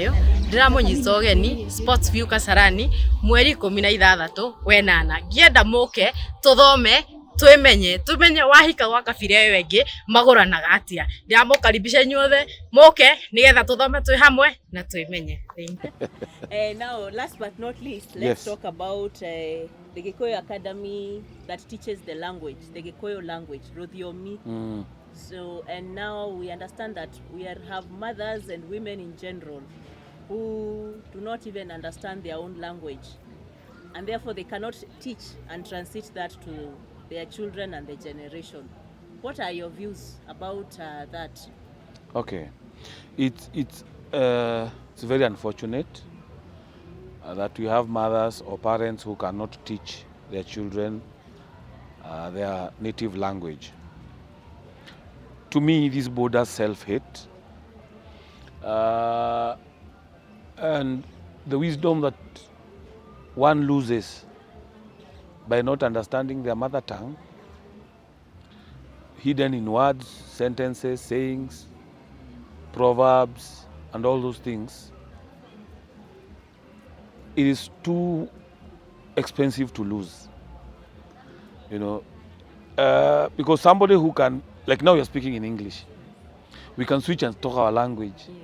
nayo ndiramunyita ogeni Sports View Kasarani mweri 16 wenana ngienda muke tuthome tumenye wahika gwa kabira ĩyo ĩngĩ magũranaga atia ndiramukaribisha inyuothe muke nigetha tuthome twi hamwe na twimenye. Now last but not least, let's talk about the Gikuyu Academy that teaches the language, the Gikuyu language, Rudhiomi. So, and now we understand that we have mothers and women in general who do not even understand their own language, and therefore they cannot teach and translate that to their children and their generation. What are your views about that? Okay, it's very unfortunate that we have mothers or parents who cannot teach their children their native language. To me, this borders self-hate and the wisdom that one loses by not understanding their mother tongue, hidden in words, sentences, sayings, proverbs, and all those things. It is too expensive to lose, you know, because somebody who can, like now you're speaking in English, we can switch and talk our language. Yes.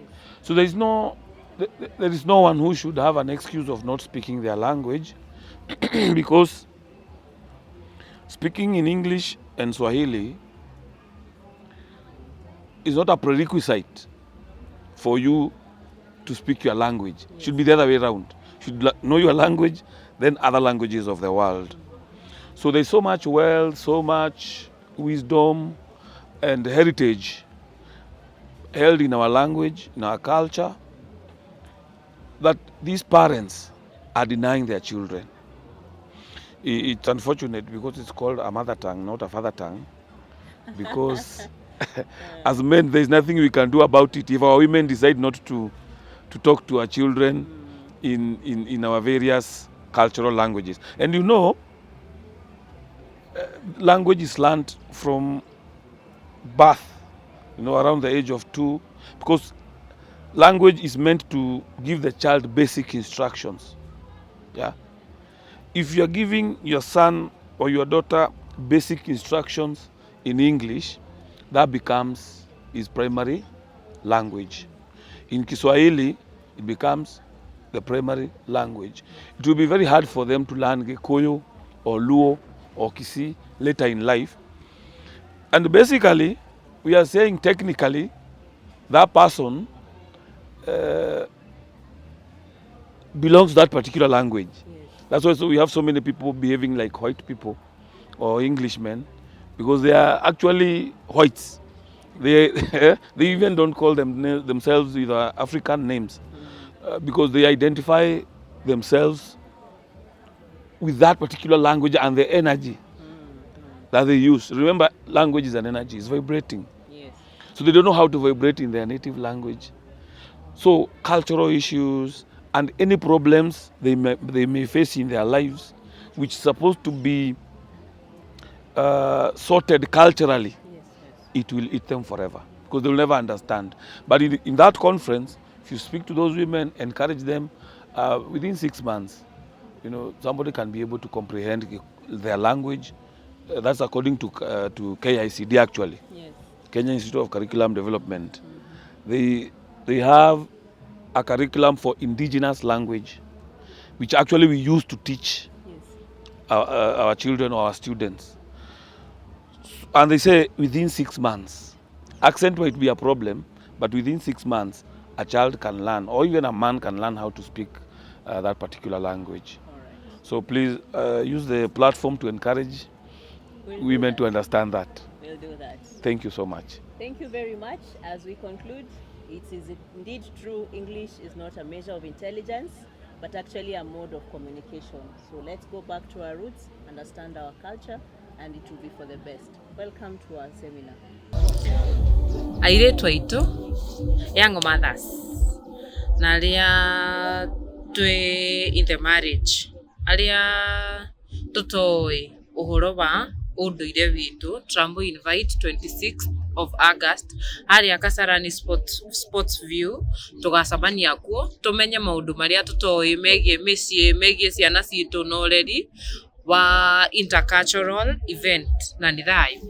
So there is no one who should have an excuse of not speaking their language because speaking in English and Swahili is not a prerequisite for you to speak your language. Yes. Should be the other way around. Should know your language, then other languages of the world. So there's so much wealth, so much wisdom and heritage held in our language, in our culture, that these parents are denying their children. It's unfortunate because it's called a mother tongue, not a father tongue, because as men there's nothing we can do about it. If our women decide not to talk to our children in our various cultural languages. And you know, language is learned from birth, you know, around the age of 2, because language is meant to give the child basic instructions. Yeah. If you're giving your son or your daughter basic instructions in English, that becomes his primary language. In Kiswahili, it becomes the primary language. It will be very hard for them to learn Gikuyu or Luo or Kisi later in life. And basically, we are saying technically, that person belongs to that particular language. Yes. That's why we have so many people behaving like white people or Englishmen, because they are actually whites. They even don't call themselves with African names because they identify themselves with that particular language and the energy that they use. Remember, language is an energy, it's vibrating. Yes. So they don't know how to vibrate in their native language. So cultural issues and any problems they may face in their lives, which is supposed to be sorted culturally, it will eat them forever because they will never understand. But in that conference, if you speak to those women, encourage them, within 6 months, you know, somebody can be able to comprehend their language. That's according to KICD actually. Yes. Kenya Institute of Curriculum Development. They have a curriculum for indigenous language, which actually we use to teach our children or our students. And they say within 6 months, accent might be a problem, but within 6 months, a child can learn, or even a man can learn how to speak that particular language. All right. So please use the platform to encourage women to understand that. We'll do that. Thank you so much. Thank you very much. As we conclude, it is indeed true, English is not a measure of intelligence, but actually a mode of communication. So let's go back to our roots, understand our culture, and it will be for the best. Welcome to our seminar. Airetu aitu young mothers na aria twi in the marriage aria tutoi uhoro wa unduire witu trambo invite 26th of August haria Kasarani Sports View tugacabania kuo tumenye maundu maria tutoi megie micie megie ciana citu no already wa intercultural event na ni thayo.